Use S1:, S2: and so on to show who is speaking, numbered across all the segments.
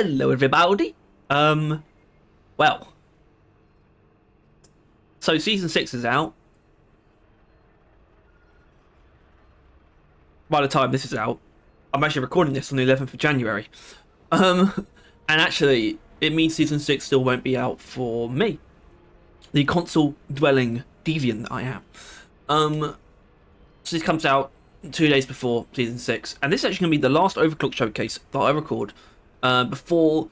S1: Hello, everybody. Well, so season 6 is out. By the time this is out, I'm actually recording this on the 11th of January. And actually, it means season 6 still won't be out for me, the console-dwelling deviant that I am. So this comes out 2 days before season 6, and this is actually going to be the last Overclock showcase that I record before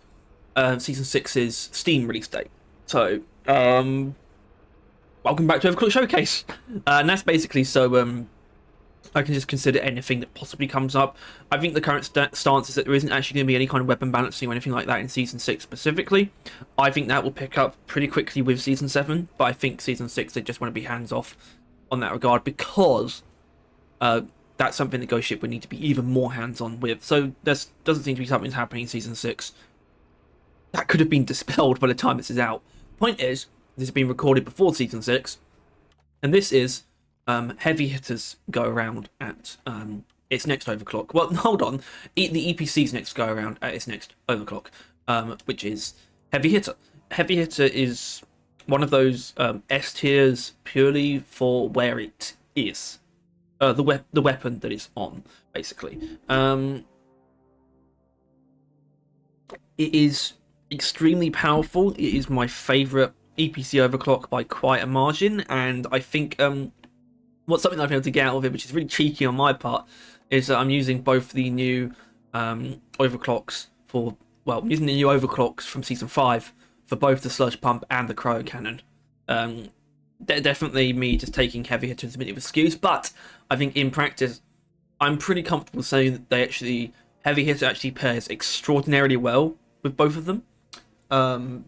S1: season 6's Steam release date. So, welcome back to Overclock Showcase. And that's basically so I can just consider anything that possibly comes up. I think the current stance is that there isn't actually going to be any kind of weapon balancing or anything like that in Season 6 specifically. I think that will pick up pretty quickly with Season 7, but I think Season 6, they just want to be hands-off on that regard, because that's something that Ghost Ship would need to be even more hands-on with. So there doesn't seem to be something that's happening in Season 6. That could have been dispelled by the time this is out. Point is, this has been recorded before Season 6, and this is Heavy Hitters go around at its next Overclock. Well, hold on. The EPC's next go around at its next Overclock, which is Heavy Hitter. Heavy Hitter is one of those S tiers purely for where it is. The weapon that it's on, basically. It is extremely powerful. It is my favourite EPC Overclock by quite a margin, and I think what's something I've been able to get out of it, which is really cheeky on my part, is that I'm using both the new overclocks for, well, I'm using the new overclocks from Season 5 for both the Sludge Pump and the Cryo Cannon. Definitely me just taking Heavy Hitter as a bit of an excuse, but I think in practice, I'm pretty comfortable saying that Heavy Hitter actually pairs extraordinarily well with both of them. And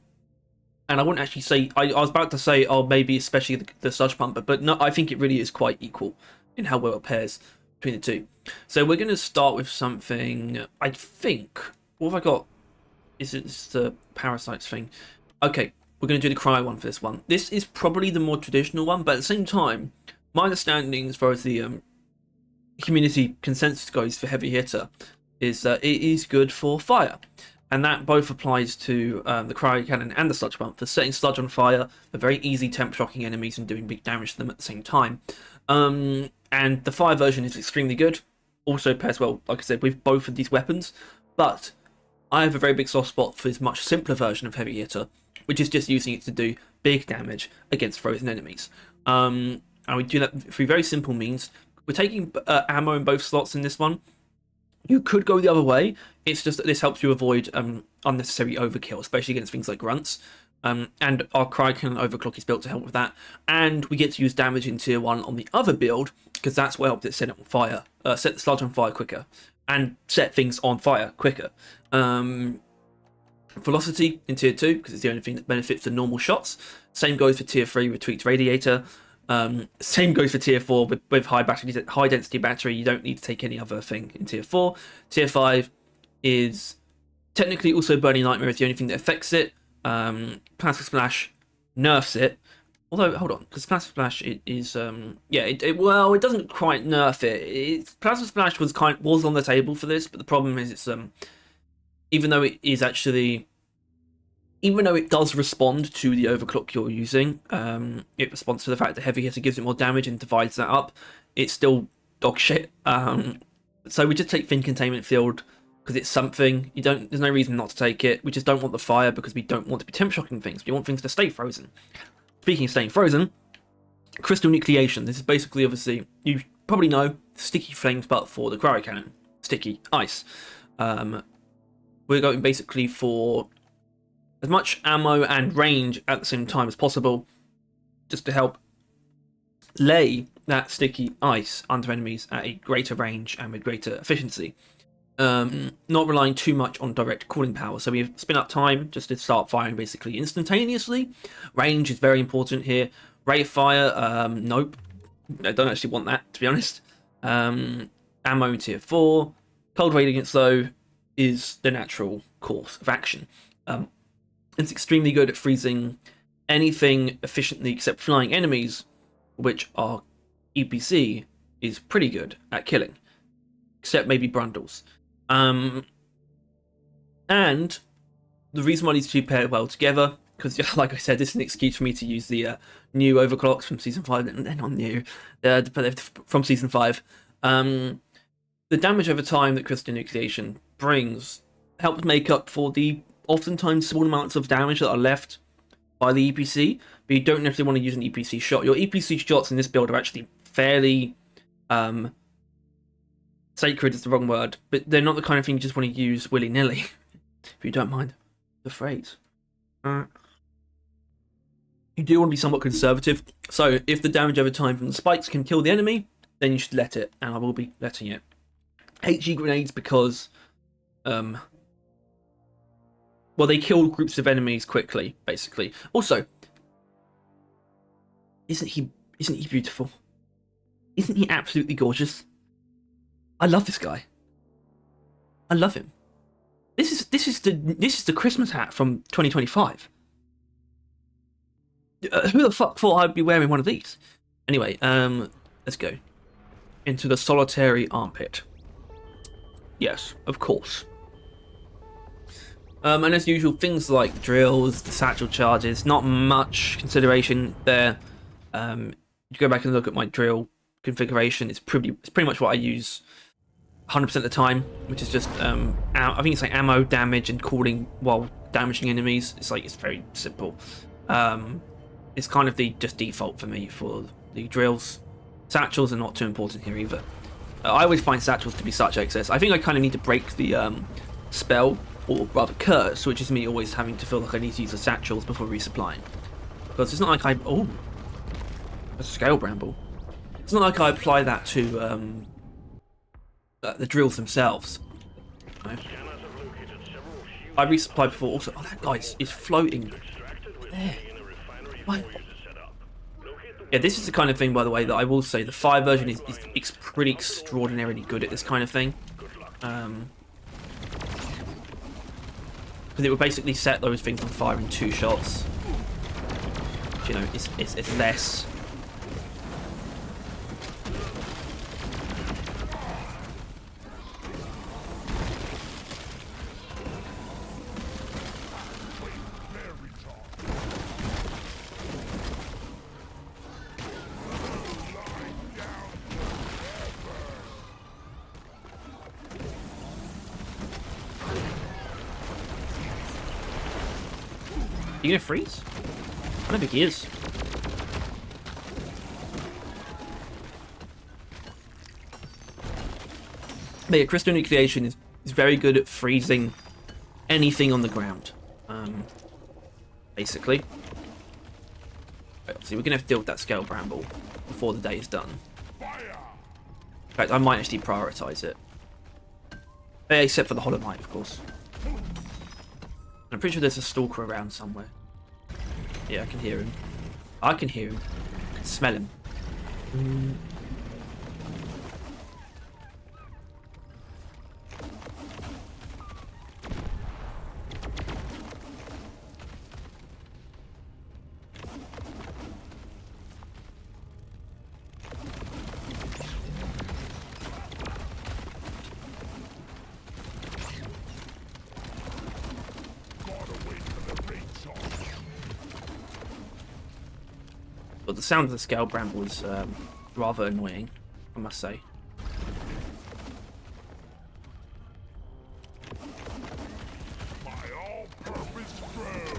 S1: I wouldn't actually say, I was about to say, oh, maybe especially the Sludge Pumper, but no, I think it really is quite equal in how well it pairs between the two. So we're going to start with something, I think, what have I got? Is it the Parasites thing? Okay, we're going to do the Cryo one for this one. This is probably the more traditional one, but at the same time, my understanding as far as the community consensus goes for Heavy Hitter is that it is good for fire. And that both applies to the Cryo Cannon and the Sludge Pump, for setting sludge on fire, for very easy temp shocking enemies and doing big damage to them at the same time. And the fire version is extremely good, also pairs well, like I said, with both of these weapons. But I have a very big soft spot for this much simpler version of Heavy Hitter, which is just using it to do big damage against frozen enemies. And we do that through very simple means. We're taking ammo in both slots in this one. You could go the other way. It's just that this helps you avoid unnecessary overkill, especially against things like grunts. And our Cryo Cannon Overclock is built to help with that. And we get to use damage in Tier 1 on the other build, because that's what helps it set it on fire, set the sludge on fire quicker, and set things on fire quicker. Velocity in Tier 2, because it's the only thing that benefits the normal shots. Same goes for Tier 3 with Tweaked Radiator. Same goes for Tier 4 with high density battery. You don't need to take any other thing in Tier 4. Tier 5 is technically also Burning Nightmare is the only thing that affects it. Plasma Splash nerfs it. Although, hold on, because Plasma Splash is well, it doesn't quite nerf it. Plasma Splash was on the table for this, but the problem is it's even though it does respond to the overclock you're using, it responds to the fact that Heavy Hitter gives it more damage and divides that up. It's still dog shit. So we just take Thin Containment Field because it's something. There's no reason not to take it. We just don't want the fire because we don't want to be temp shocking things. We want things to stay frozen. Speaking of staying frozen, Crystal Nucleation. This is basically, obviously, you probably know, sticky flames, but for the Cryo Cannon, sticky ice. We're going basically for as much ammo and range at the same time as possible, just to help lay that sticky ice under enemies at a greater range and with greater efficiency. Not relying too much on direct cooling power, so we have spin up time just to start firing basically instantaneously. Range is very important here. Rate of fire, nope, I don't actually want that, to be honest. Ammo in Tier 4. Cold Radiance, though, is the natural course of action. It's extremely good at freezing anything efficiently except flying enemies, which our EPC is pretty good at killing, except maybe Brundles. And the reason why these two pair well together, because like I said, this is an excuse for me to use the new overclocks from season 5. They're not new, but they're from season 5. The damage over time that crystal nucleation brings helps make up for the oftentimes small amounts of damage that are left by the EPC, but you don't necessarily want to use an EPC shot. Your EPC shots in this build are actually fairly sacred is the wrong word, but they're not the kind of thing you just want to use willy-nilly, if you don't mind the phrase. You do want to be somewhat conservative, so if the damage over time from the spikes can kill the enemy, then you should let it, and I will be letting it. HE grenades because, well, they kill groups of enemies quickly, basically. Also, isn't he beautiful? Isn't he absolutely gorgeous? I love this guy. I love him. This is the Christmas hat from 2025. Who the fuck thought I'd be wearing one of these? Anyway, let's go into the solitary armpit. Yes, of course. And as usual, things like the drills, the satchel charges, not much consideration there. You go back and look at my drill configuration. It's pretty much what I use 100% of the time, which is just I think it's like ammo damage and cooling while damaging enemies. It's very simple. It's kind of the just default for me for the drills. Satchels are not too important here either. I always find satchels to be such excess. I think I kind of need to break the spell, or rather curse, which is me always having to feel like I need to use the satchels before resupplying. Because it's not like oh, a scale bramble. It's not like I apply that to the drills themselves. No. I resupplied before also. Oh, that guy is floating there. What? Yeah, this is the kind of thing, by the way, that I will say the 5 version is pretty extraordinarily good at this kind of thing. Because it would basically set those things on fire in 2 shots. You know, it's less. You gonna freeze? I don't think he is. But yeah, crystal nucleation is very good at freezing anything on the ground. Basically. Right, obviously, we're gonna have to deal with that scale bramble before the day is done. In fact, I might actually prioritize it. Except for the Hollow Knight, of course. I'm pretty sure there's a stalker around somewhere. Yeah, I can hear him. I can hear him. I can smell him. But the sound of the scale bramble is rather annoying, I must say.
S2: My all-purpose crew.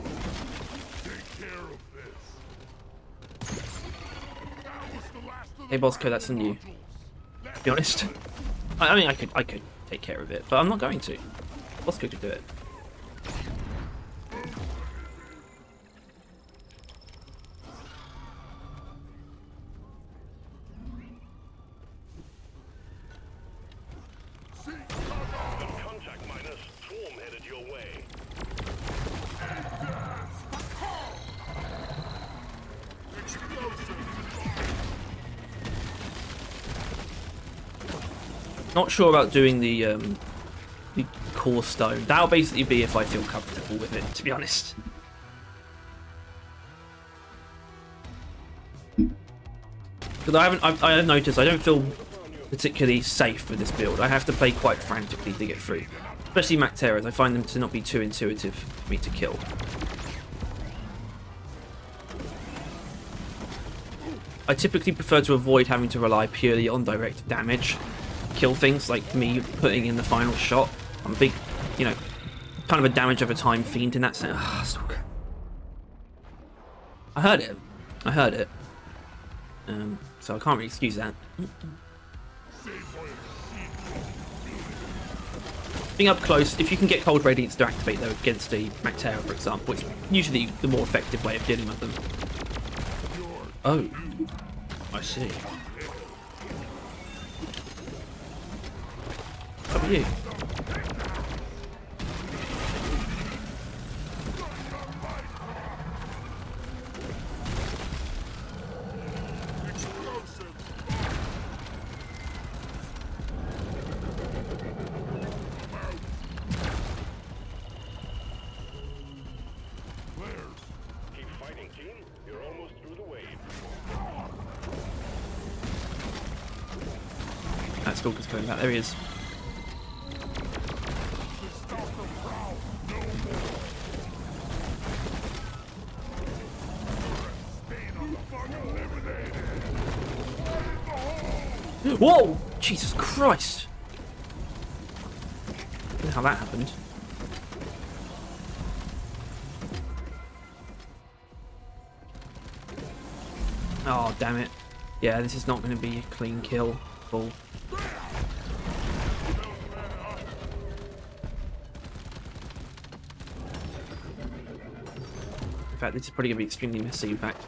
S2: Take care of this. That was the last of the
S1: Hey Bosco, that's on you. To be honest, I mean I could take care of it, but I'm not going to. Bosco could do it. Not sure about doing the core stone. That'll basically be if I feel comfortable with it, to be honest. Because I have noticed I don't feel particularly safe with this build. I have to play quite frantically to get through. Especially Macteras, I find them to not be too intuitive for me to kill. I typically prefer to avoid having to rely purely on direct damage. Kill things like me putting in the final shot. I'm a big, you know, kind of a damage over time fiend in that sense. I heard it. I heard it. So I can't really excuse that. Being up close, if you can get Cold Radiance to activate though against a Mactera, for example, it's usually the more effective way of dealing with them. Oh, I see. How about you? That Stalker's coming back. There he is. Whoa! Jesus Christ! I don't know how that happened. Oh, damn it. Yeah, this is not going to be a clean kill. Bull. In fact, this is probably going to be extremely messy, in fact.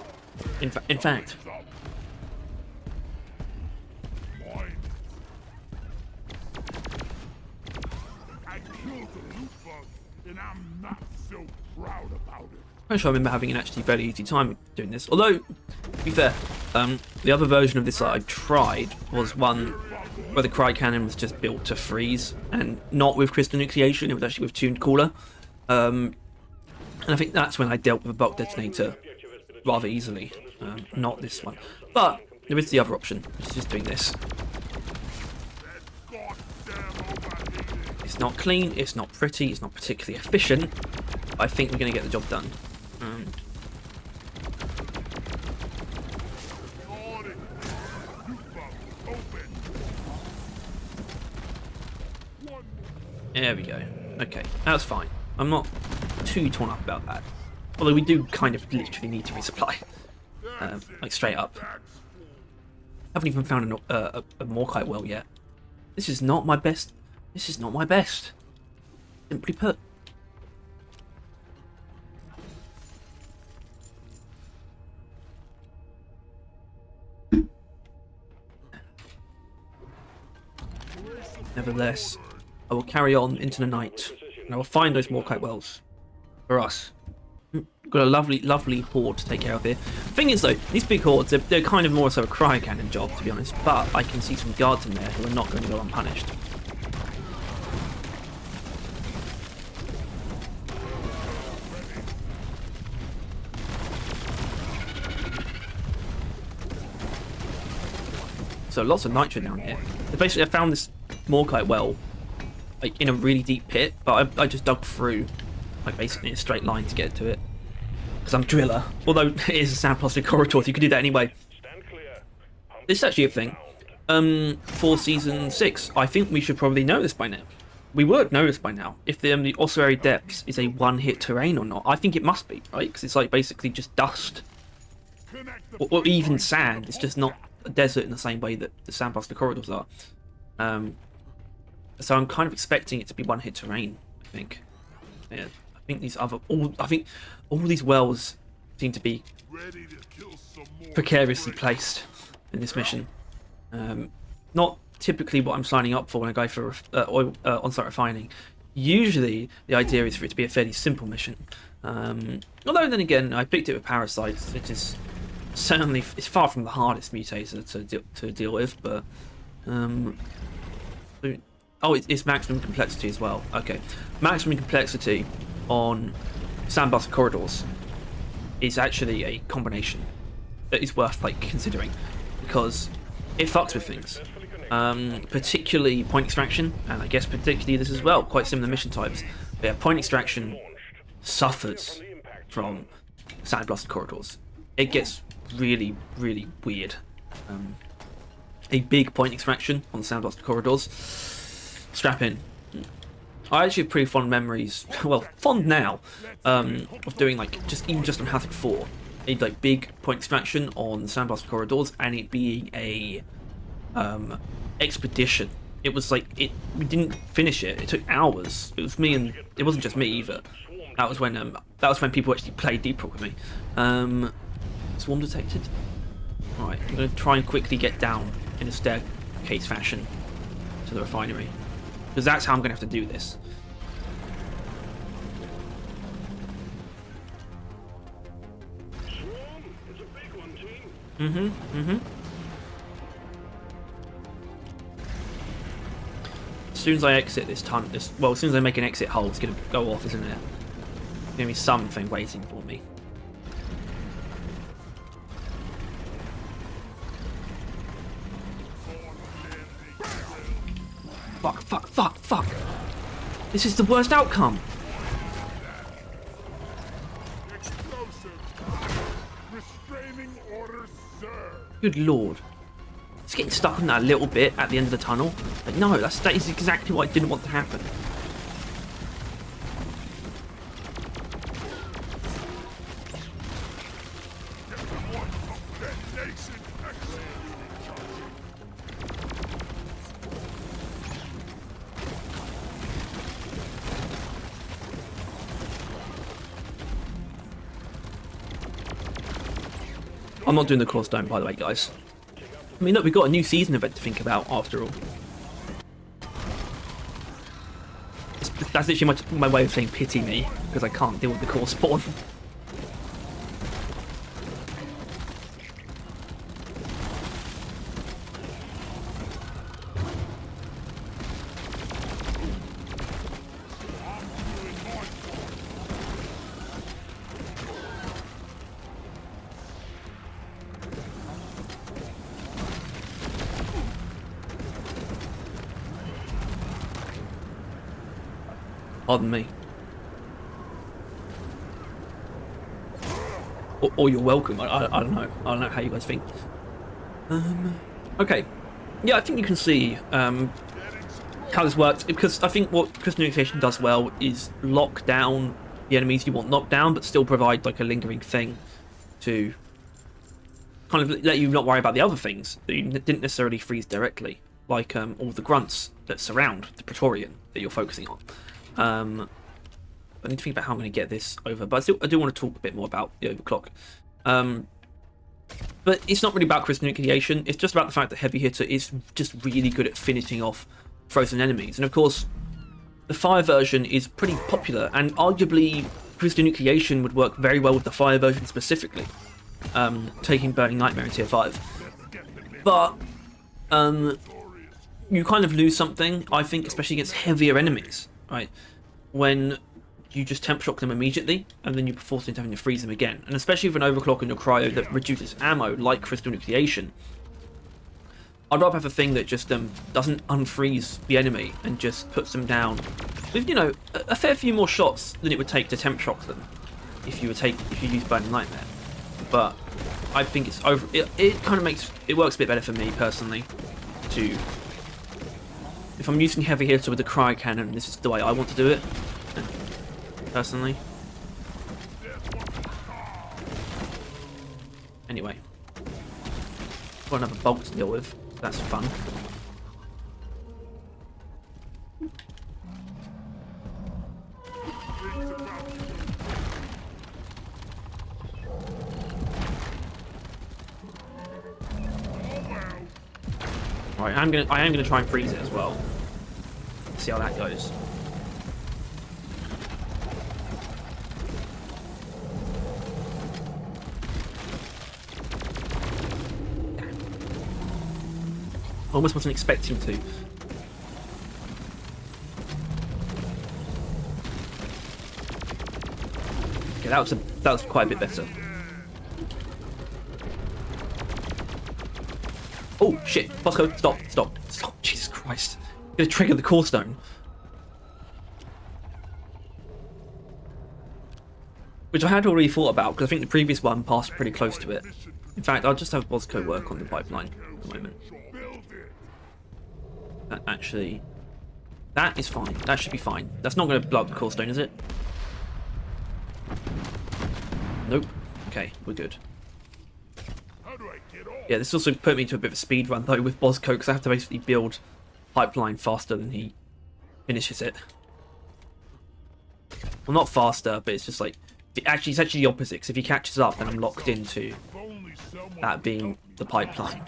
S1: In fact. I'm sure I remember having an actually very easy time doing this. Although, to be fair, the other version of this that I tried was one where the Cryo Cannon was just built to freeze, and not with Crystal Nucleation, it was actually with Tuned Cooler. And I think that's when I dealt with a Bulk Detonator rather easily, not this one. But there is the other option, which is just doing this. It's not clean, it's not pretty, it's not particularly efficient, but I think we're going to get the job done. There we go. Okay, that's fine. I'm not too torn up about that. Although we do kind of literally need to resupply. Like straight up. Haven't even found a Morkite well yet. This is not my best. This is not my best. Simply put. Nevertheless, I will carry on into the night, and I will find those Morkite wells for us. Got a lovely horde to take care of here. Thing is though, these big hordes, they're kind of more so a Cryo Cannon job, to be honest, but I can see some guards in there who are not going to go unpunished. So lots of nitro down here. Basically, I found this Morkite well like in a really deep pit, but I just dug through like basically in a straight line to get to it. Because I'm driller. Although it is a sandblasted corridor, so you could do that anyway. This is actually a thing. For Season 6, I think we should probably know this by now. We would know this by now. If the Ossuary Depths is a one-hit terrain or not. I think it must be, right? Because it's like basically just dust. Or even sand. It's just not a desert in the same way that the sandblasted corridors are. So I'm kind of expecting it to be one-hit terrain, I think. Yeah, I think these other... I think all these wells seem to be precariously placed in this mission. Not typically what I'm signing up for when I go for oil on-site refining. Usually the idea is for it to be a fairly simple mission. Although then again, I picked it with parasites, which is certainly it's far from the hardest mutator to deal with. But oh, it's maximum complexity as well. Okay, maximum complexity on sandblasted corridors is actually a combination that is worth like considering because it fucks with things. particularly point extraction, and I guess particularly this as well, quite similar mission types. But yeah, point extraction suffers from sandblasted corridors. It gets really, really weird. A big point extraction on the sandblasted corridors. Strap in. I actually have pretty fond memories, well, fond now, of doing like even just on Hazard 4, a like big point extraction on the sandblasted corridors, and it being a expedition. It was like we didn't finish it. It took hours. It was me, and it wasn't just me either. That was when people actually played Deep Rock with me. Swarm detected. Right, I'm gonna try and quickly get down in a staircase fashion to the refinery, because that's how I'm gonna have to do this. As soon as I exit this tunnel, as soon as I make an exit hole, it's gonna go off, isn't it? There's gonna be something waiting for me. Fuck, fuck, fuck, fuck. This is the worst outcome.
S2: Restraining order, sir.
S1: Good lord. It's getting stuck on that little bit at the end of the tunnel. But no, that is exactly what I didn't want to happen. I'm not doing the core stone, by the way, guys. I mean, look, we've got a new season event to think about, after all. That's literally my way of saying pity me, because I can't deal with the core spawn. Pardon me. Or you're welcome. I don't know. I don't know how you guys think. Okay. Yeah, I think you can see how this works, because I think what Crystal Nucleation does well is lock down the enemies you want knocked down, but still provide like a lingering thing to kind of let you not worry about the other things that you didn't necessarily freeze directly, like all the grunts that surround the Praetorian that you're focusing on. I need to think about how I'm going to get this over, but I do want to talk a bit more about the overclock. But it's not really about crystal nucleation. It's just about the fact that Heavy Hitter is just really good at finishing off frozen enemies. And of course, the fire version is pretty popular, and arguably crystal nucleation would work very well with the fire version specifically, taking Burning Nightmare in tier 5. But you kind of lose something, I think, especially against heavier enemies. Right, when you just temp shock them immediately, and then you're forced into having to freeze them again. And especially with an overclock in your cryo that reduces ammo, like crystal nucleation, I'd rather have a thing that just doesn't unfreeze the enemy and just puts them down with, you know, a fair few more shots than it would take to temp shock them if you use Burning Nightmare. But I think it's over. It kind of makes it works a bit better for me personally to. If I'm using Heavy Hitter with the cryo cannon, this is the way I want to do it, personally. Anyway, got another bolt to deal with. That's fun. Right, I am gonna try and freeze it as well. See how that goes. Almost wasn't expecting to. Okay, that was quite a bit better. Oh shit! Bosco, stop! Christ. Gonna trigger the core stone. Which I had already thought about, because I think the previous one passed pretty close to it. In fact, I'll just have Bosco work on the pipeline at the moment. That actually... That is fine. That should be fine. That's not going to blow up the core stone, is it? Nope. Okay, we're good. Yeah, this also put me to a bit of a speed run, though, with Bosco, because I have to basically build pipeline faster than he finishes it. Well, not faster, but it's just like... Actually, it's actually the opposite, because if he catches up, then I'm locked into that being the pipeline.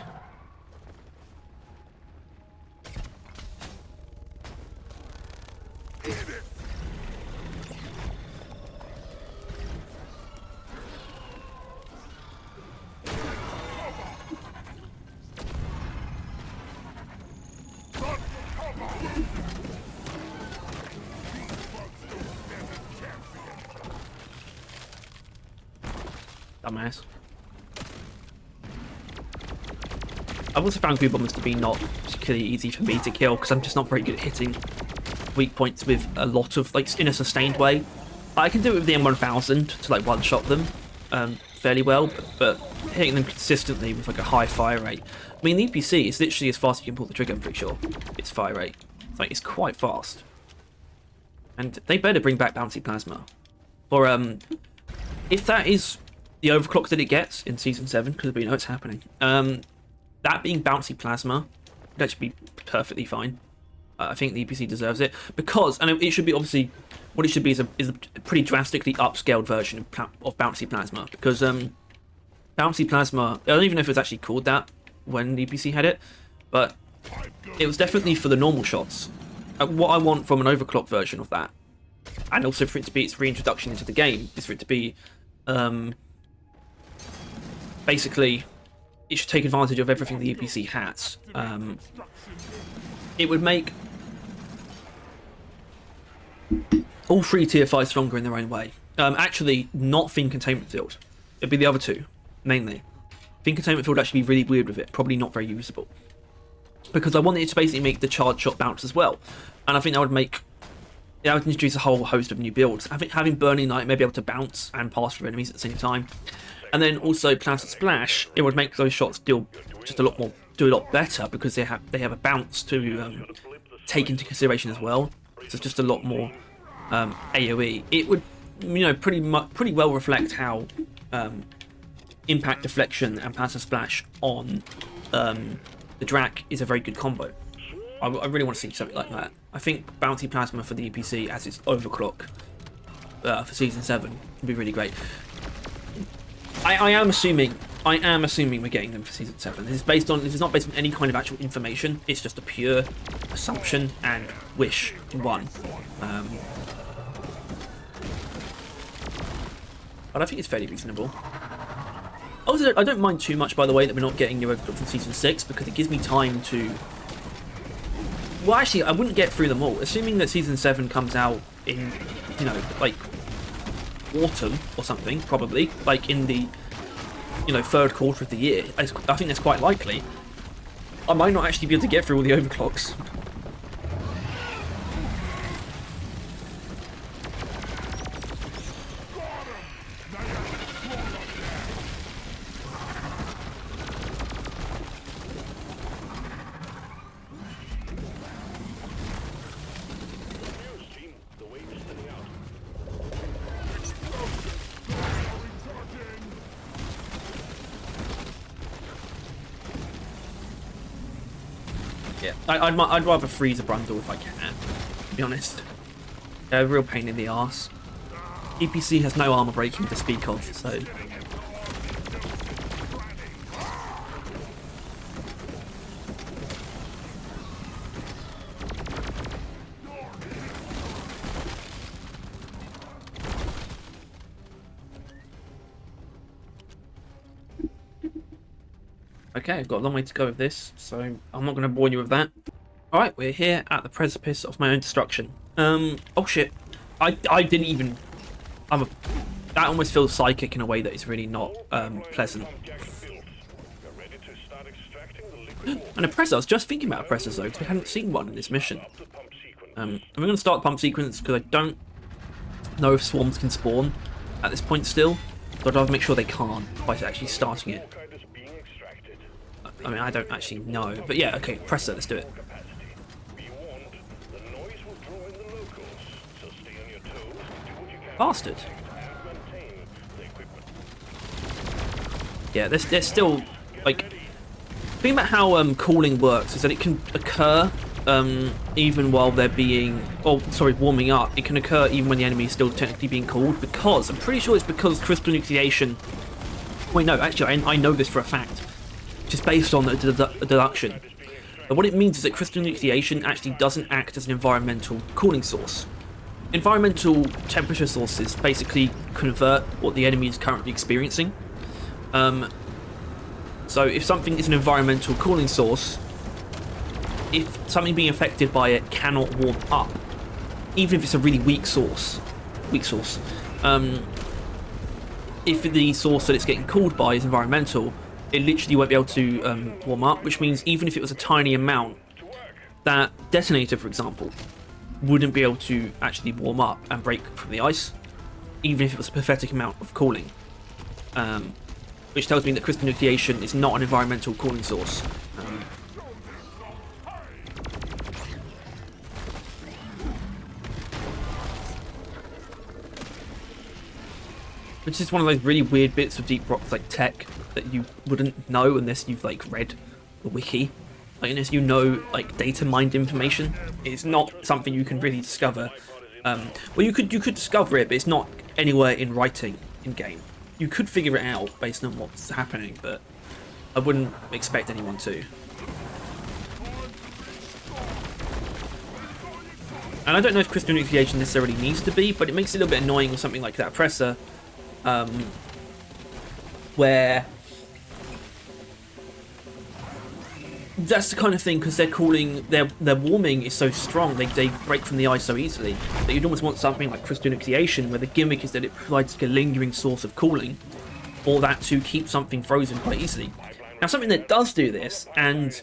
S1: Dumbass. I've also found group bombers to be not particularly easy for me to kill because I'm just not very good at hitting weak points with a lot of, like, in a sustained way. I can do it with the M1000 to, like, one-shot them fairly well, but hitting them consistently with, like, a high fire rate. I mean, the EPC is literally as fast as you can pull the trigger, I'm pretty sure. Its fire rate. Like, it's quite fast. And they better bring back bouncy plasma. Or, if that is the overclock that it gets in Season 7, because we know it's happening, that being bouncy plasma would actually be perfectly fine. I think the EPC deserves it, because, and it should be, obviously, what it should be is a pretty drastically upscaled version of bouncy plasma, because bouncy plasma, I don't even know if it was actually called that when the EPC had it, but it was definitely for the normal shots. What I want from an overclock version of that, and also for it to be its reintroduction into the game, is for it to be basically, it should take advantage of everything the EPC has. It would make all three tier 5s stronger in their own way. Actually, not Fiend Containment Field. It'd be the other two, mainly. Fiend Containment Field would actually be really weird with it, probably not very usable. Because I wanted it to basically make the charge shot bounce as well. And I think that would make... That would introduce a whole host of new builds. I think having Burning Light may be able to bounce and pass through enemies at the same time. And then also Planted Splash, it would make those shots do just a lot more, do a lot better, because they have a bounce to take into consideration as well. So it's just a lot more AoE. It would, you know, pretty well reflect how Impact Deflection and Planted Splash on the Drac is a very good combo. I really want to see something like that. I think Bounty Plasma for the EPC as its overclock for Season 7 would be really great. I am assuming we're getting them for Season 7. This is not based on any kind of actual information. It's just a pure assumption and wish in one. But I think it's fairly reasonable. Also, I don't mind too much, by the way, that we're not getting new overclocks in Season 6, because it gives me time to... Well, actually, I wouldn't get through them all. Assuming that Season 7 comes out in, you know, like, autumn or something, probably, like in the, you know, third quarter of the year. I think that's quite likely. I might not actually be able to get through all the overclocks. Yeah, I'd rather freeze a bundle if I can, to be honest. They're a real pain in the arse. EPC has no armor breaking to speak of, so... Okay, I've got a long way to go with this, so I'm not going to bore you with that. Alright, we're here at the precipice of my own destruction. Oh shit. I didn't even... that almost feels psychic in a way that is really not pleasant. And a presser, I was just thinking about a presser though, because we hadn't seen one in this mission. And we're going to start the pump sequence because I don't know if swarms can spawn at this point still, but I'd rather make sure they can't by actually starting it. I mean, I don't actually know, but yeah, okay, presser, let's do it. Bastard. Yeah, there's still, like, the thing about how cooling works is that it can occur even while they're being, warming up. It can occur even when the enemy is still technically being cooled, because, I'm pretty sure it's because crystal nucleation, wait no, actually I know this for a fact, just based on the deduction. But what it means is that crystal nucleation actually doesn't act as an environmental cooling source. Environmental temperature sources basically convert what the enemy is currently experiencing. So if something is an environmental cooling source, if something being affected by it cannot warm up, even if it's a really weak source, if the source that it's getting cooled by is environmental, it literally won't be able to warm up, which means even if it was a tiny amount, that detonator, for example, wouldn't be able to actually warm up and break from the ice, even if it was a pathetic amount of cooling. Which tells me that crystal nucleation is not an environmental cooling source. Which is one of those really weird bits of Deep Rock's like tech that you wouldn't know unless you've like read the wiki. Like, unless you know like data mined information, it's not something you can really discover. Well, you could discover it, but it's not anywhere in writing in game. You could figure it out based on what's happening, but I wouldn't expect anyone to. And I don't know if crystal nucleation necessarily needs to be, but it makes it a little bit annoying with something like that presser, where that's the kind of thing, because their cooling, their warming is so strong, they break from the ice so easily, that you'd almost want something like crystal nucleation, where the gimmick is that it provides like a lingering source of cooling, or that to keep something frozen quite easily. Now, something that does do this, and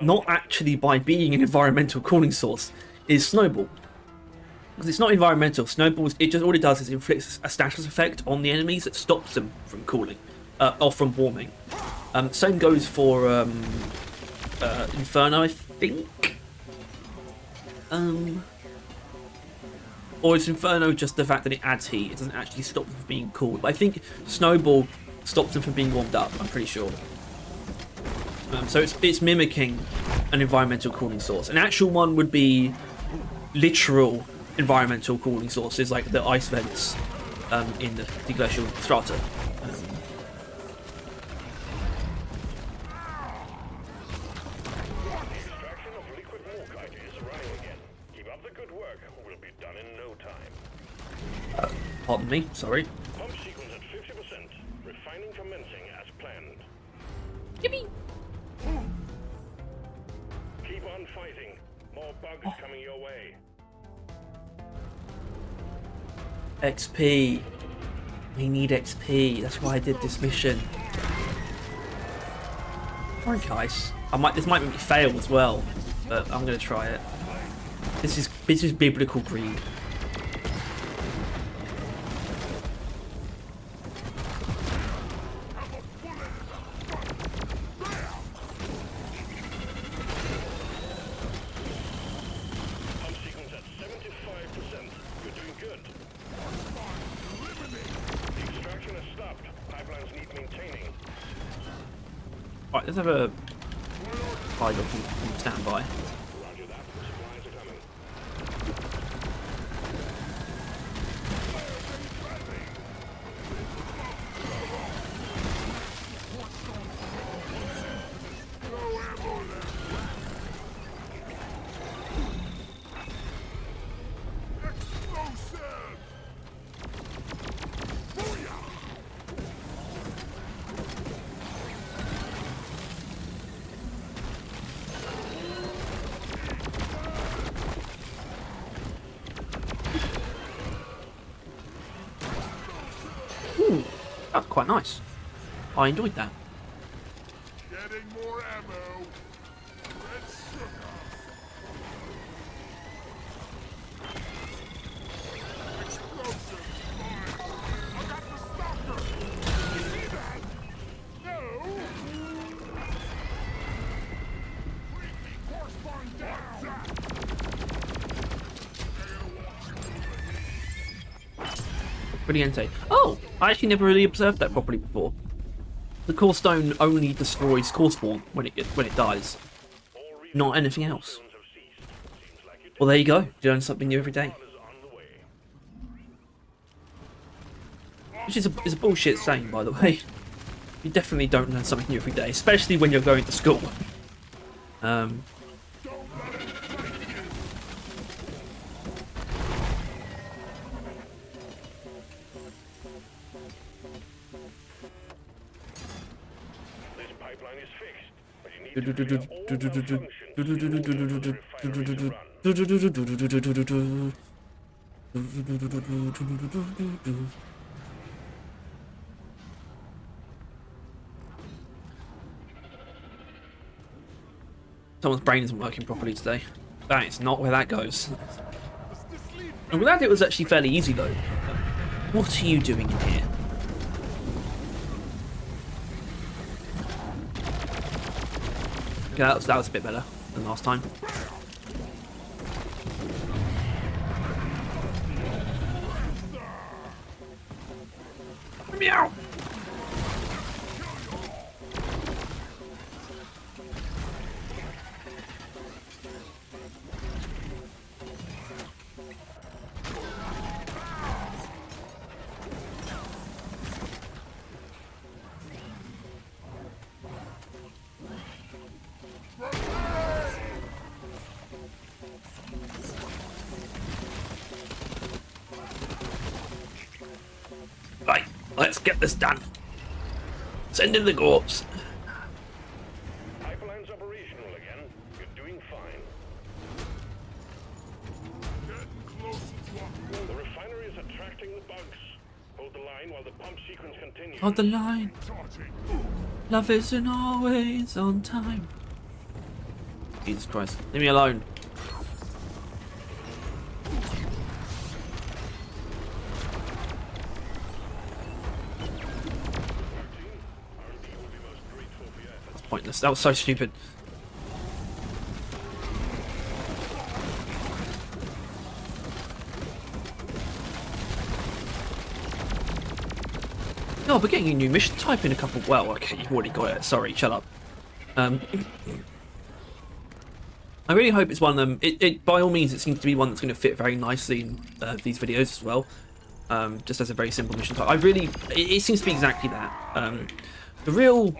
S1: not actually by being an environmental cooling source, is Snowball. Because it's not environmental. Snowball, all it does is inflicts a status effect on the enemies that stops them from cooling, or from warming. Same goes for Inferno, I think. Or is Inferno just the fact that it adds heat? It doesn't actually stop them from being cooled. But I think Snowball stops them from being warmed up, I'm pretty sure. So it's mimicking an environmental cooling source. An actual one would be literal environmental cooling sources, like the ice vents in the glacial strata. Pardon me, sorry.
S2: Pump sequence at 50%. Refining commencing as planned.
S1: Yippee!
S2: Keep on fighting. More bugs coming your way.
S1: XP. We need XP. That's why I did this mission. Alright, guys. This might make me fail as well, but I'm gonna try it. This is biblical greed. Right, let's have a pilot on standby. Ooh, that's quite nice. I enjoyed that.
S2: Getting more ammo.
S1: Brilliante. Oh, I actually never really observed that properly before. The core stone only destroys core spawn when it dies, not anything else. Well, there you go. You learn something new every day. Which is a bullshit saying, by the way. You definitely don't learn something new every day, especially when you're going to school. Someone's brain isn't working properly today. That is not where that goes. I'm glad it was actually fairly easy though. What are you doing in here? Okay, that was a bit better than last time. Meow. Right, let's get this done. Send in the corpse.
S2: Pipeline's operational again. You're doing fine. The refinery is attracting the bugs. Hold the line while the pump sequence continues.
S1: Hold the line. Love isn't always on time. Jesus Christ. Leave me alone. That's pointless. That was so stupid. No, we're getting a new mission type in a couple. Well, okay, you've already got it. Sorry, shut up. I really hope it's one of them. It by all means, it seems to be one that's going to fit very nicely in these videos as well. Just as a very simple mission type. It seems to be exactly that. The real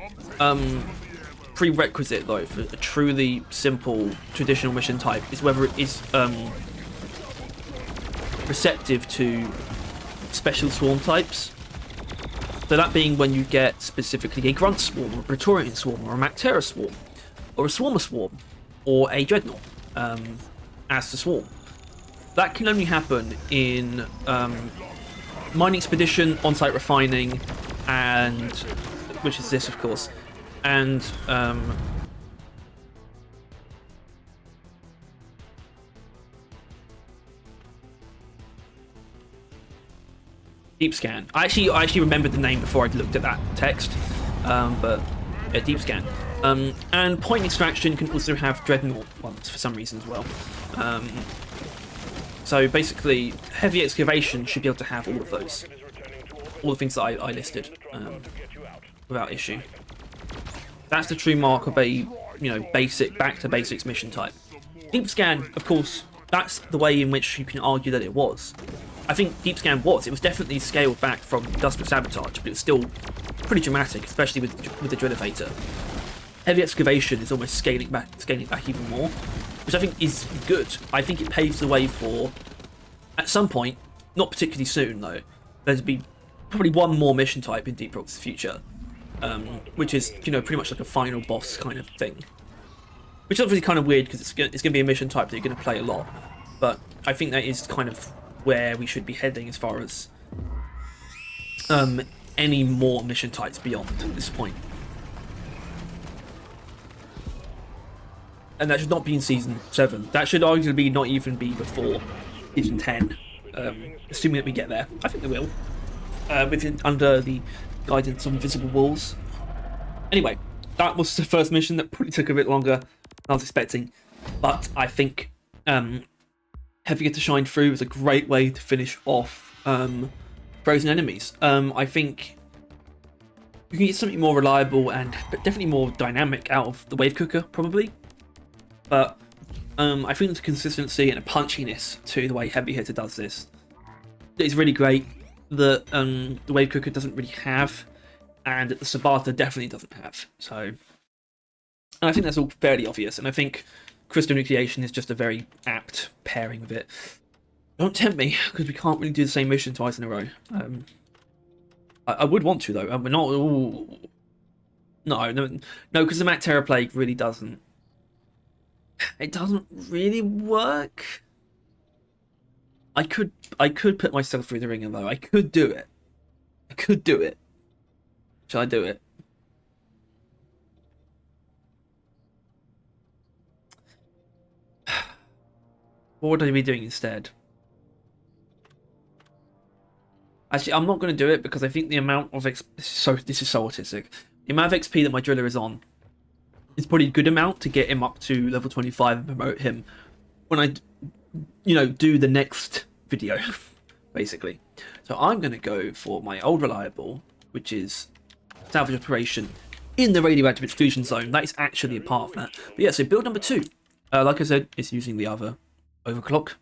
S1: prerequisite though for a truly simple traditional mission type is whether it is receptive to special swarm types. So that being when you get specifically a Grunt Swarm, or a Praetorian Swarm, or a Mactera Swarm, or a Swarmer Swarm, or a Dreadnought as the Swarm. That can only happen in Mining Expedition, On-Site Refining, and which is this of course, and Deep Scan. I actually remembered the name before I looked at that text, but yeah, Deep Scan. And Point Extraction can also have Dreadnought ones for some reason as well. So basically, Heavy Excavation should be able to have all of those, all the things that I listed without issue. That's the true mark of a basic back to basics mission type. Deep Scan, of course, that's the way in which you can argue that it was. I think Deep Scan was definitely scaled back from Industrial Sabotage, but it's still pretty dramatic, especially with the Drill Elevator. Heavy Excavation is almost scaling back even more, which I think is good. I think it paves the way for, at some point, not particularly soon though, there'd be probably one more mission type in Deep Rock's future, which is pretty much like a final boss kind of thing. Which is obviously kind of weird because it's going to be a mission type that you're going to play a lot, but I think that is kind of where we should be heading as far as any more mission types beyond at this point. And that should not be in Season 7. That should arguably not even be before Season 10, assuming that we get there. I think we will, under the guidance of Invisible Walls. Anyway, that was the first mission that probably took a bit longer than I was expecting, but I think Heavy to Shine Through was a great way to finish off frozen enemies. I think you can get something more reliable and but definitely more dynamic out of the wave cooker, probably. But I think the consistency and the punchiness to the way Heavy Hitter does this is really great. That the wave cooker doesn't really have, and the Sabata definitely doesn't have. So, and I think that's all fairly obvious. And I think Crystal Nucleation is just a very apt pairing with it. Don't tempt me, because we can't really do the same mission twice in a row. I would want to, though. We're not... Ooh. No, because the Mac Terror Plague really doesn't... It doesn't really work. I could put myself through the ringer, though. I could do it. Shall I do it? What would I be doing instead? Actually, I'm not going to do it because I think the amount of this is so autistic. The amount of XP that my driller is on is probably a good amount to get him up to level 25 and promote him when I, do the next video, basically. So I'm going to go for my old reliable, which is salvage operation in the radioactive exclusion zone. That is actually a part of that. But yeah, so build number 2, like I said, is using the other Overclock.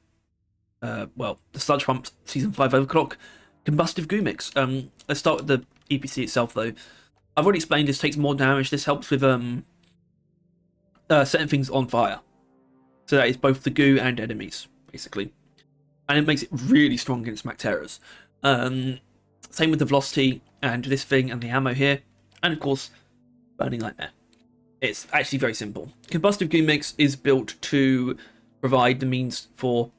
S1: Well, the Sludge Pump Season 5 Overclock. Combustive goo mix. Let's start with the EPC itself, though. I've already explained this takes more damage. This helps with setting things on fire. So that is both the goo and enemies, basically. And it makes it really strong against Mac Terrors. Same with the velocity and this thing and the ammo here. And of course, Burning Nightmare. It's actually very simple. Combustive goo mix is built to provide the means for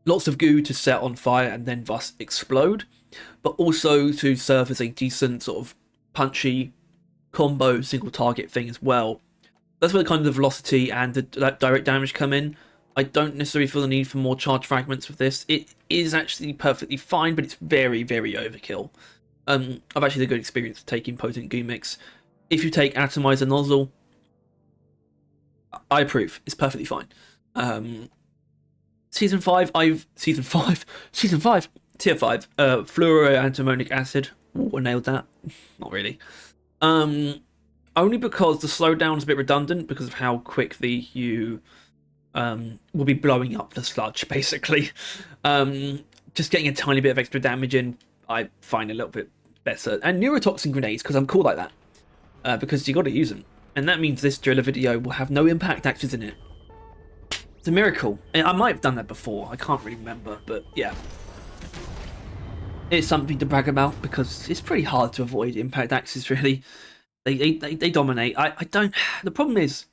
S1: lots of goo to set on fire and then thus explode, but also to serve as a decent sort of punchy combo single target thing as well. That's where kind of the velocity and the direct damage come in. I don't necessarily feel the need for more charge fragments with this. It is actually perfectly fine, but it's very, very overkill. I've actually had a good experience taking potent goo mix. If you take atomizer nozzle, I approve. It's perfectly fine. Season 5, Tier 5, fluoroantimonic acid. Ooh, I nailed that. Not really. Only because the slowdown is a bit redundant because of how quickly you will be blowing up the sludge, basically. Just getting a tiny bit of extra damage in, I find a little bit better. And neurotoxin grenades, because I'm cool like that. Because you got to use them. And that means this driller video will have no impact axes in it. It's a miracle. I might have done that before. I can't really remember, but yeah. It's something to brag about because it's pretty hard to avoid impact axes, really. They dominate. I don't... The problem is,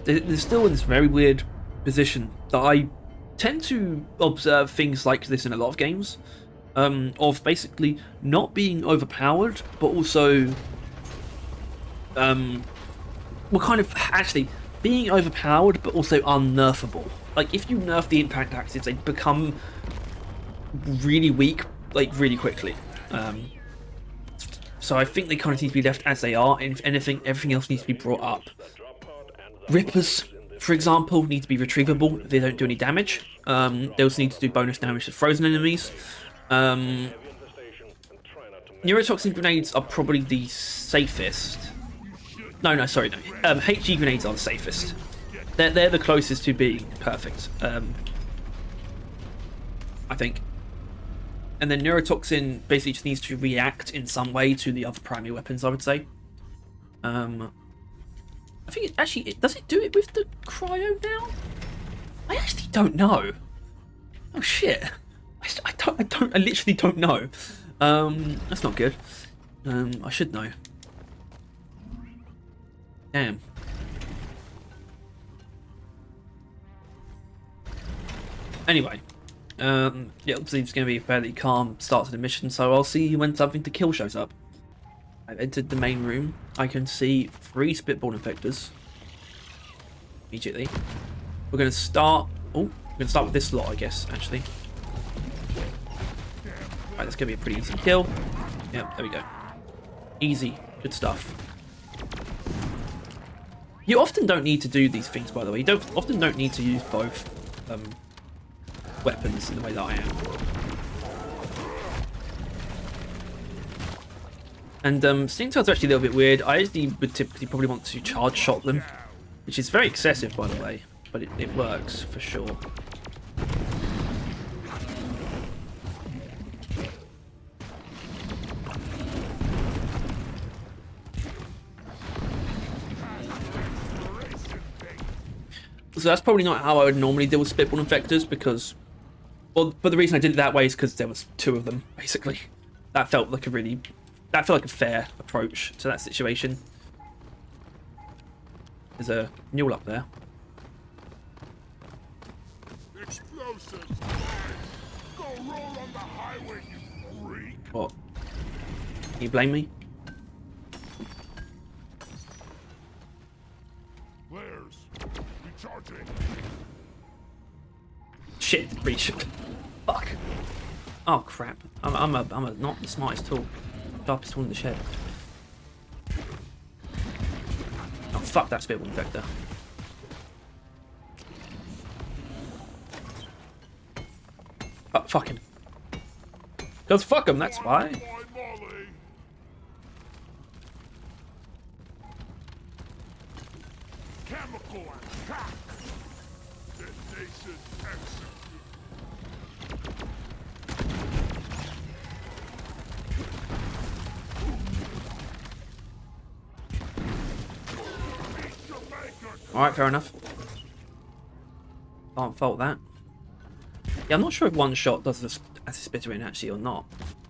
S1: they're still in this very weird position that I tend to observe things like this in a lot of games. Of basically not being overpowered, but also... well, kind of... Actually... being overpowered, but also unnerfable. Like, if you nerf the impact axes, they become really weak, like, really quickly. So I think they kind of need to be left as they are, and if anything, everything else needs to be brought up. Rippers, for example, need to be retrievable if they don't do any damage. They also need to do bonus damage to frozen enemies. Neurotoxin grenades are probably the safest. No, HG grenades are the safest. They're the closest to being perfect, I think. And then neurotoxin basically just needs to react in some way to the other primary weapons, I would say. I think does it do it with the cryo now? I actually don't know. Oh shit! I literally don't know. That's not good. I should know. Damn. Anyway, yeah, obviously it's going to be a fairly calm start to the mission, so I'll see you when something to kill shows up. I've entered the main room. I can see 3 spitball infectors immediately. We're going to start... Oh, we're going to start with this lot, I guess, actually. Right, that's going to be a pretty easy kill. Yep, there we go. Easy. Good stuff. You often don't need to do these things, by the way. You often don't need to use both weapons in the way that I am. And sting tails are actually a little bit weird. I actually would typically probably want to charge shot them, which is very excessive, by the way, but it works for sure. So that's probably not how I would normally deal with spitball infectors, because, well, but the reason I did it that way is because there was 2 of them, basically. That felt like a fair approach to that situation. There's a mule up there.
S3: Explosives! Go roll on the highway, you freak!
S1: What? Can you blame me?
S3: Flares! Recharging!
S1: Shit, breach. Fuck. Oh crap. I'm not the smartest tool. Sharpest tool in the shed. Oh fuck that spitball infector. Oh, fucking. Because fuck him, that's why.
S3: Chemical attack! Detonation execute!
S1: Alright, fair enough. Can't fault that. Yeah, I'm not sure if one shot does this acid spitter in actually or not.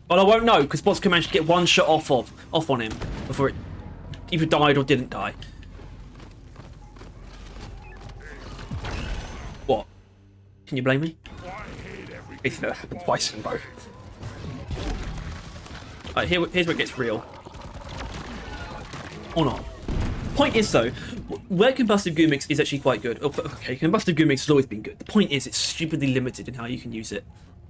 S1: Well, I won't know because bots can manage to get one shot off on him before it either died or didn't die. What? Can you blame me? It's twice in both. Alright, here's where it gets real. Or not. Point is though, where Combustive Goo Mix is actually quite good. Okay, Combustive Goo Mix has always been good. The point is, it's stupidly limited in how you can use it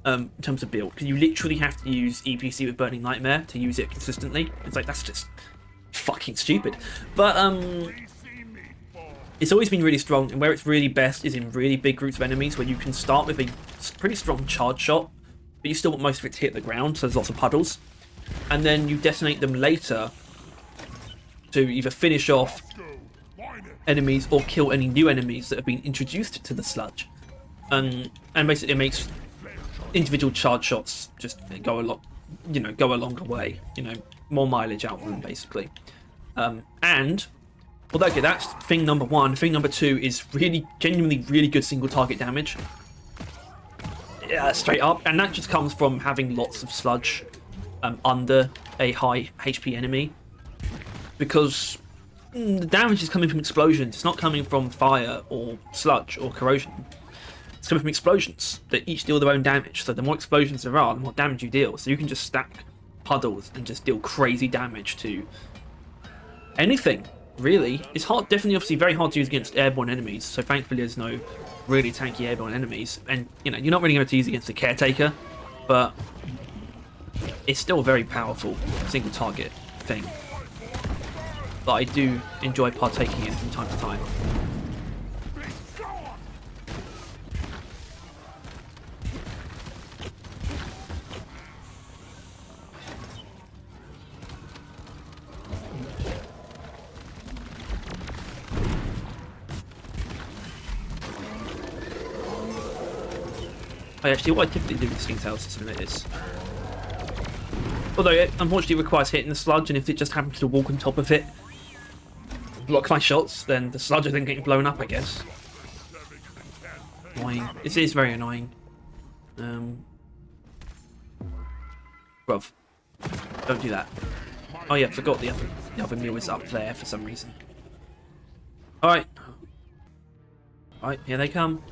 S1: in terms of build, because you literally have to use EPC with Burning Nightmare to use it consistently. It's like, that's just fucking stupid. But it's always been really strong, and where it's really best is in really big groups of enemies, where you can start with a pretty strong charge shot, but you still want most of it to hit the ground, so there's lots of puddles, and then you detonate them later to either finish off enemies or kill any new enemies that have been introduced to the sludge. And basically it makes individual charge shots just go a longer way, more mileage out of them basically. And well, okay, that's thing number 1. Thing number 2 is genuinely really good single target damage. Yeah, straight up, and that just comes from having lots of sludge under a high HP enemy. Because the damage is coming from explosions. It's not coming from fire or sludge or corrosion. It's coming from explosions that each deal their own damage. So the more explosions there are, the more damage you deal. So you can just stack puddles and just deal crazy damage to anything, really. It's hard, definitely, obviously, very hard to use against airborne enemies. So thankfully, there's no really tanky airborne enemies. And you're not really going to use it against the caretaker, but it's still a very powerful single target thing that I do enjoy partaking in from time to time. Actually, what I typically do with Sting Tail system is, although it unfortunately requires hitting the sludge, and if it just happens to walk on top of it, block my shots, then the sludge are then getting blown up, I guess. Annoying. This is very annoying. Bruv. Don't do that. Oh yeah, forgot the other mule is up there for some reason. Alright. Alright, here they come.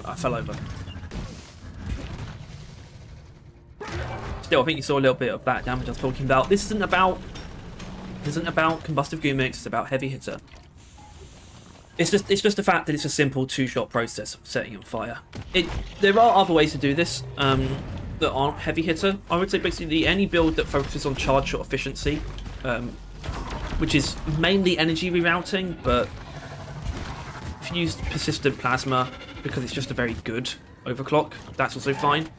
S1: I fell over. Still, I think you saw a little bit of that damage I was talking about. This isn't about Combustive Goo Mix, it's about Heavy Hitter. It's just the fact that it's a simple 2-shot process of setting on fire. There are other ways to do this. that aren't heavy hitter. I would say basically any build that focuses on charge shot efficiency, which is mainly energy rerouting, but if you use persistent plasma because it's just a very good overclock, that's also fine.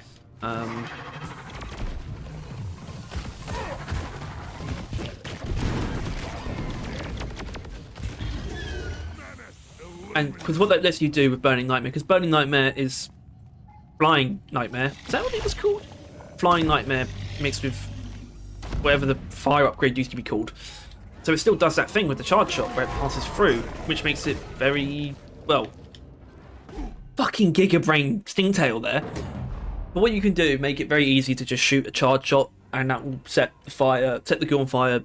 S1: And because what that lets you do with Burning Nightmare, because Burning Nightmare is Flying Nightmare. Is that what it was called? Flying Nightmare mixed with whatever the fire upgrade used to be called. So it still does that thing with the charge shot where it passes through, which makes it very, well, fucking Giga Brain Stingtail there. But what you can do, make it very easy to just shoot a charge shot, and that will set the goo on fire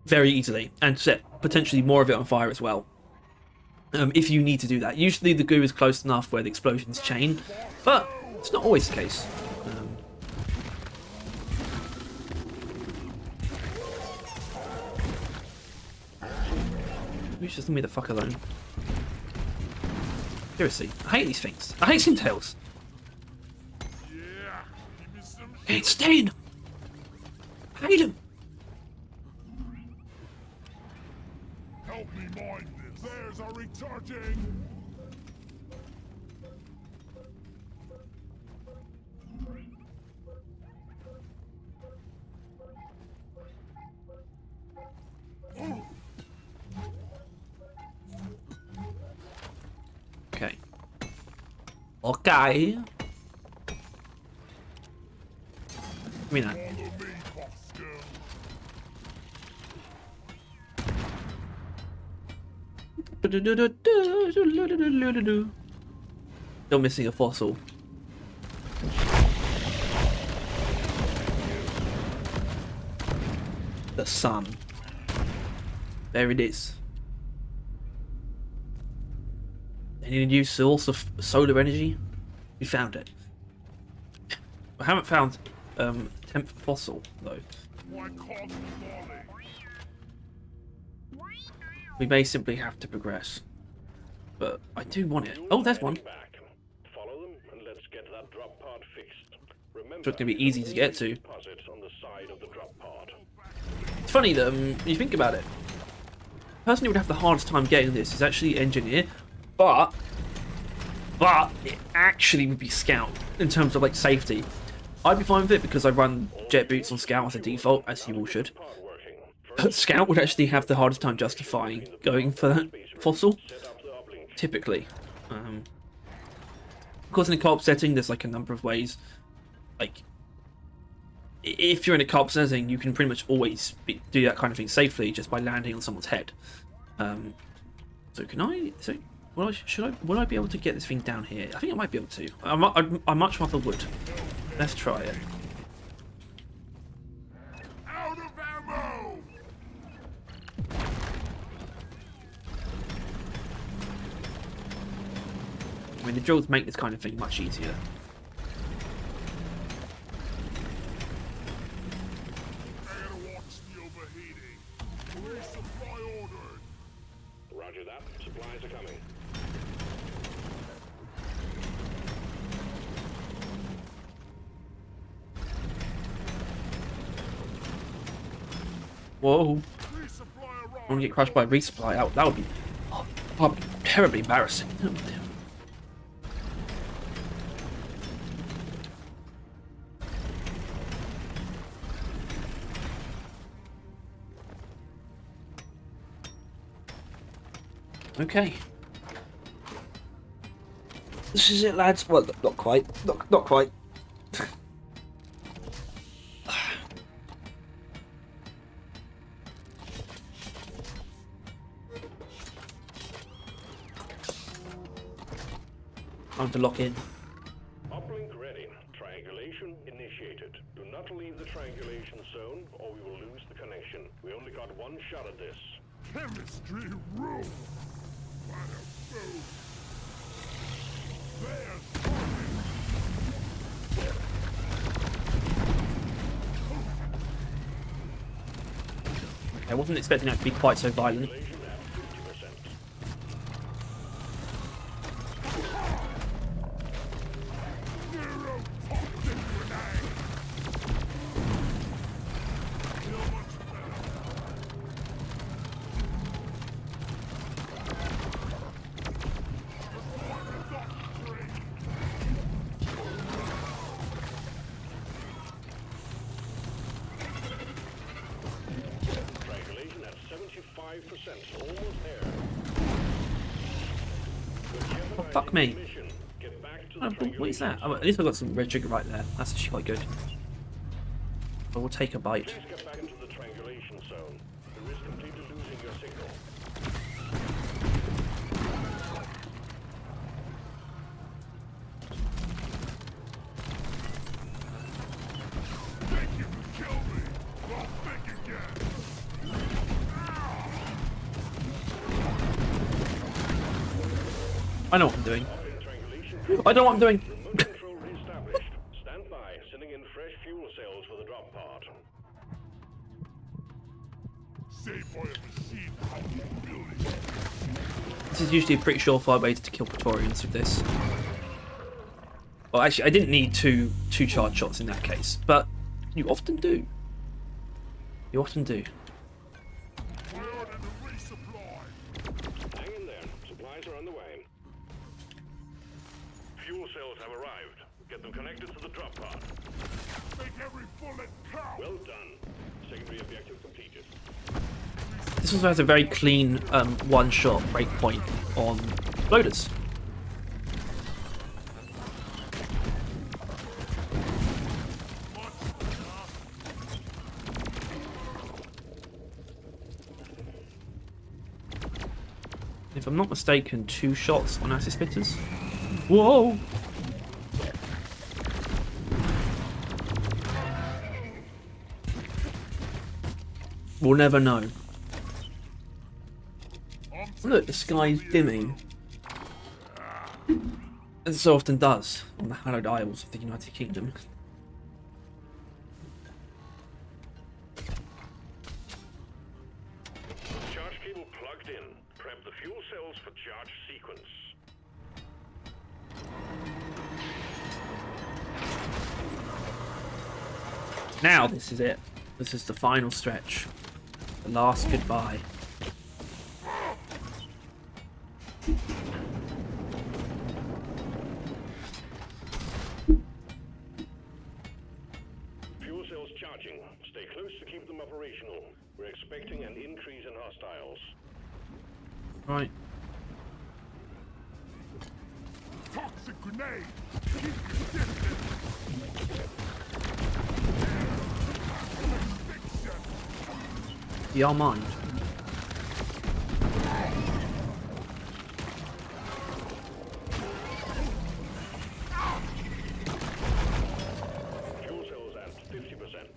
S1: very easily, and set potentially more of it on fire as well. If you need to do that. Usually the goo is close enough where the explosions chain, but it's not always the case. You just leave me the fuck alone. Seriously, I hate these things. I hate Stingtails. Can't stand them. I hate them.
S3: Help me mine this. Theirs are recharging.
S1: Okay. Okay. Give me that.
S3: Follow me, Bosco.
S1: Still missing a fossil. The sun. There it is. Any new source of solar energy? We found it. I haven't found 10th fossil though.
S3: Why call me Molly?
S1: We may simply have to progress. But I do want it. Oh, there's one.
S2: Back. Follow them and let's get that drop pod fixed. Remember,
S1: So it's gonna be easy to get to.
S2: deposits on the side of the drop pod.
S1: It's funny that when you think about it. The person who would have the hardest time getting this is actually engineer, but it actually would be scout in terms of like safety. I'd be fine with it because I run jet boots on scout as a default, as you all should.
S2: Pod working.
S1: But scout would actually have the hardest time justifying going for that fossil,
S2: Set up the uplink.
S1: typically. Of course, in a co-op setting, there's like a number of ways. Like, if you're in a co-op setting, you can pretty much always do that kind of thing safely just by landing on someone's head. So can I? So would I be able to get this thing down here? I think I might be able to. I much rather would. Let's try it.
S3: Out of ammo!
S1: I mean, the drills make this kind of thing much easier.
S3: I gotta watch the overheating. Resupply ordered.
S2: Roger that. Supplies are coming.
S1: Whoa!
S3: Resupply
S1: I
S3: arrived.
S1: want to get crushed by a resupply. That would be terribly embarrassing. Okay. This is it, lads. Well, not quite. Not quite. Time to lock in.
S2: Uplink ready. Triangulation initiated. Do not leave the triangulation zone or we will lose the connection. We only got one shot at this.
S3: Chemistry room. Bada boom. There's
S1: I wasn't expecting that to be quite so violent.
S2: Triangulation at 50%.
S3: neurotoxic grenade.
S2: Almost there.
S1: Oh, fuck me.
S2: Mission. Get back to
S1: Oh,
S2: the
S1: what is that?
S2: triangulation
S1: Oh, at least I got some red sugar right there. That's actually quite good. I will take a bite.
S2: Please get back into the triangulation zone. You risk completely losing your signal.
S3: Think you can kill me? Don't think again.
S1: I know what I'm doing.
S2: Triangulation.
S1: I don't know what I'm doing.
S2: Remote control reestablished. Stand by, sending in fresh fuel cells for the drop pod.
S3: Save for a machine how you build it.
S1: This is usually a pretty surefire way to kill Praetorians with this. Well, actually, I didn't need two charge shots in that case, but you often do. You often do.
S3: I ordered a resupply.
S2: Hang in there. Supplies are on the way. Fuel cells have arrived. Get them connected to the drop pod.
S3: Make every bullet count.
S2: Well done. Secondary objective completed.
S1: This also has a very clean one-shot breakpoint on loaders. If I'm not mistaken, 2 shots on acid spitters. Whoa! We'll never know. Look, the sky's dimming. As it so often does on the hallowed isles of the United Kingdom.
S2: Charge cable plugged in. Prep the fuel cells for charge sequence.
S1: Now this is it. This is the final stretch. The last goodbye.
S2: Fuel cells charging. Stay close to keep them operational. We're expecting an increase in hostiles.
S1: Right.
S3: Toxic grenade. Keep your distance. Fiction.
S1: Be our mind.
S2: Fuel cells at 50%.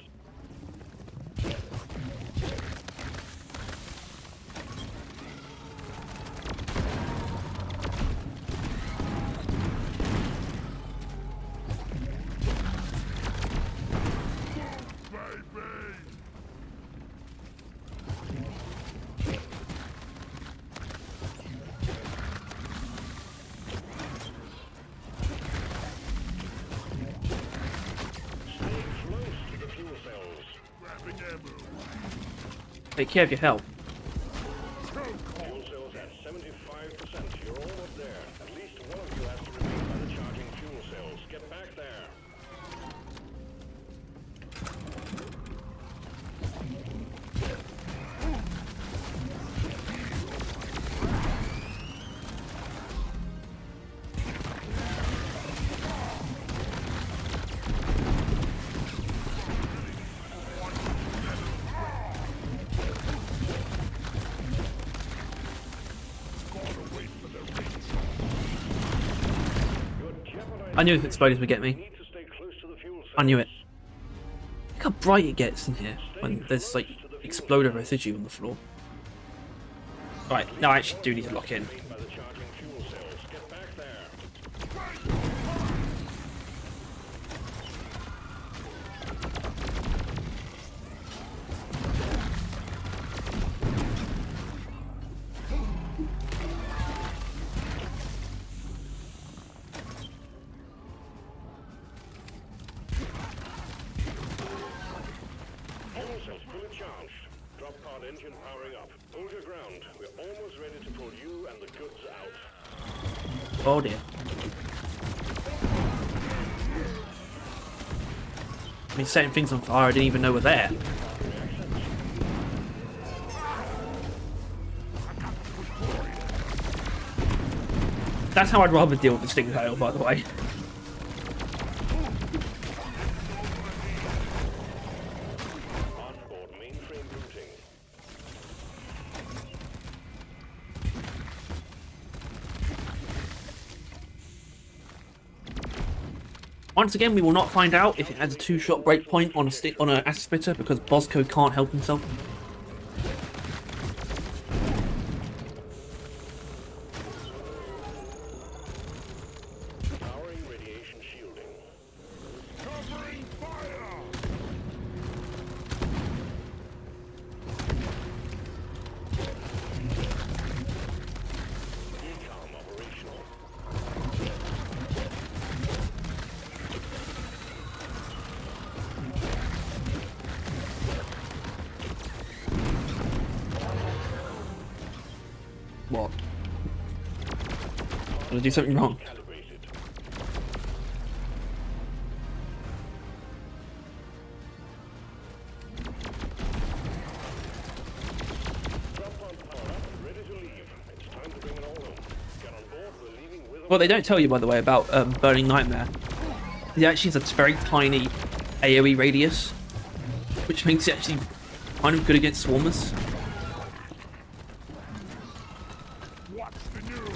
S3: Baby.
S2: Stay close to the fuel cells.
S3: Grabbing ammo.
S1: Take care of your health.
S2: Fuel cells at 75%. You're almost there. At least one of you has to remain by the charging fuel cells. Get back there.
S1: I knew exploders would get me.
S2: Need to stay close to the fuel cells.
S1: I knew it. Look how bright it gets in here when there's like exploder residue on the floor. Right, now I actually do need to lock in.
S2: By the charging fuel cells. Get back there. Fuel cells fully charged. Drop pod engine powering up. Hold your ground. We're almost ready to pull you and the goods out.
S1: Oh dear. I mean, setting things on fire I didn't even know were there. That's how I'd rather deal with the Stingtail, by the way.
S2: Onboard mainframe routing.
S1: Once again, we will not find out if it has a 2-shot breakpoint on a acid splitter because Bosco can't help himself.
S2: Powering radiation shielding.
S3: Covering fire!
S2: Ecom operational.
S1: What? Did I do something wrong?
S2: Calibrated. Drop pod powered up and ready to leave. It's time to bring it all home. Get on board, we're leaving with
S1: What they don't tell you, by the way, about Burning Nightmare, it actually has a very tiny AoE radius, which makes it actually kind of good against swarmers.
S3: Watch the news!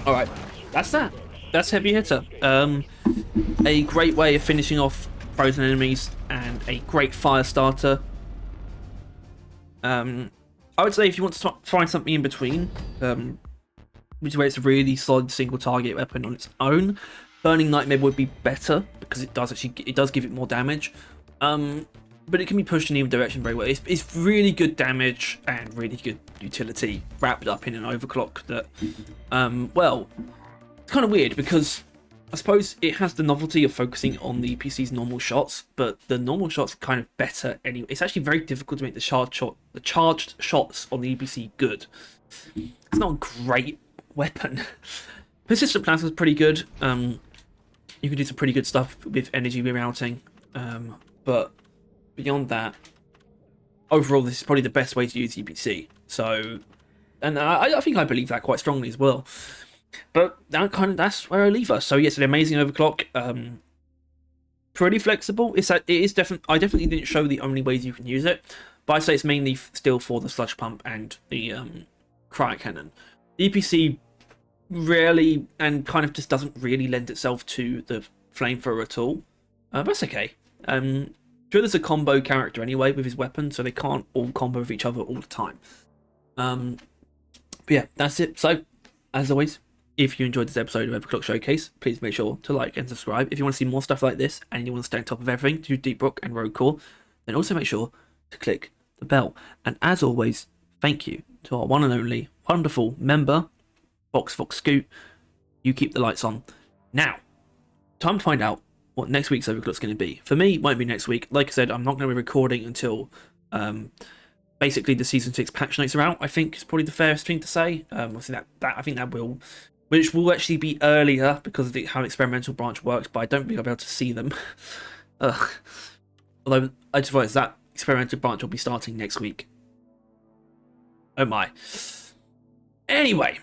S3: And
S1: Alright, that's that. That's Heavy Hitter. A great way of finishing off frozen enemies and a great fire starter. I would say if you want to find something in between, which is where it's a really solid single target weapon on its own, Burning Nightmare would be better because it does give it more damage. But it can be pushed in either direction very well. It's really good damage and really good utility wrapped up in an overclock that, well, it's kind of weird because I suppose it has the novelty of focusing on the EPC's normal shots, but the normal shots are kind of better anyway. It's actually very difficult to make the charged shots on the EPC good. It's not a great weapon. Persistent Plasma is pretty good. You can do some pretty good stuff with energy rerouting, but beyond that, overall, this is probably the best way to use EPC. So, and I think I believe that quite strongly as well. But that's where I leave us. So yes, an amazing overclock. Pretty flexible. I definitely didn't show the only ways you can use it, but I say it's mainly still for the sludge pump and the cryo cannon. The EPC rarely and kind of just doesn't really lend itself to the flamethrower at all. But that's okay. Driller's a combo character anyway with his weapon, so they can't all combo with each other all the time. But yeah, that's it. So, as always, if you enjoyed this episode of Overclock Showcase, please make sure to like and subscribe. If you want to see more stuff like this and you want to stay on top of everything to Deep Rock and Road Core, then also make sure to click the bell. And as always, thank you to our one and only wonderful member, Fox Scoot. You keep the lights on. Now, time to find out what next week's Overclock's going to be. For me, it won't be next week. Like I said, I'm not going to be recording until basically the Season 6 patch notes are out, I think is probably the fairest thing to say. Obviously I think that will, which will actually be earlier because of how Experimental Branch works, but I don't think I'll be able to see them. Although I just realized that Experimental Branch will be starting next week. Oh my. Anyway,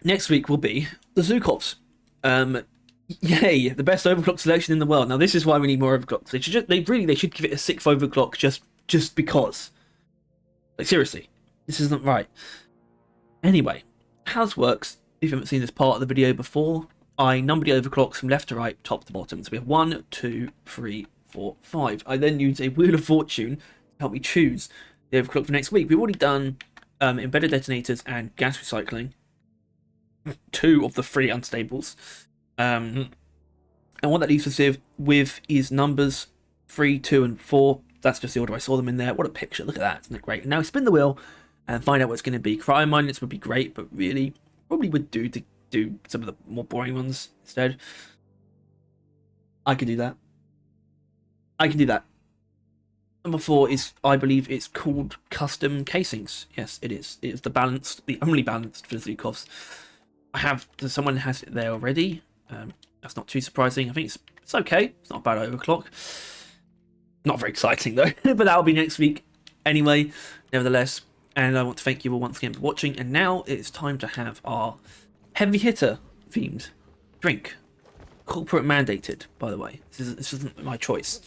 S1: next week will be the Zukovs. Yay, the best overclock selection in the world. Now this is why we need more overclocks. They should give it a 6th overclock just because. Like seriously, this isn't right. Anyway, how this works, if you haven't seen this part of the video before, I number the overclocks from left to right, top to bottom. So we have 1, 2, 3, 4, 5. I then use a Wheel of Fortune to help me choose the overclock for next week. We've already done embedded detonators and gas recycling. 2 of the 3 unstables. And what that leaves us with is numbers 3, 2, and 4. That's just the order I saw them in there. What a picture. Look at that. Isn't it great? Now spin the wheel and find out what it's going to be. Cryo minutes would be great, but really probably would do to do some of the more boring ones instead. I can do that. Number 4 is, I believe it's called custom casings. Yes, it is. It is the only balanced for the Zukovs. Someone has it there already. That's not too surprising. I think it's okay. It's not a bad overclock. Not very exciting though, but that'll be next week anyway. Nevertheless, And I want to thank you all once again for watching. And now it's time to have our heavy hitter themed drink. Corporate mandated, by the way. This isn't my choice.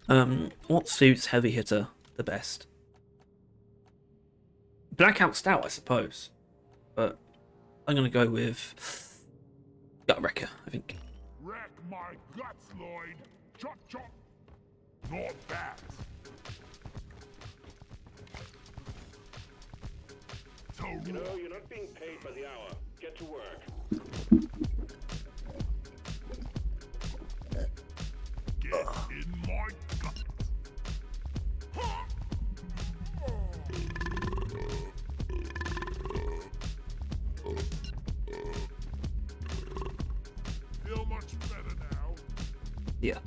S1: What suits heavy hitter the best? Blackout Stout, I suppose. But I'm going to go with Gut Wrecker, I think.
S3: Wreck my guts, Lloyd. Chop, chop. Not that.
S2: You know, you're not being paid by the hour. Get to work.
S3: Get in my guts. Feel much better now.
S1: Yeah.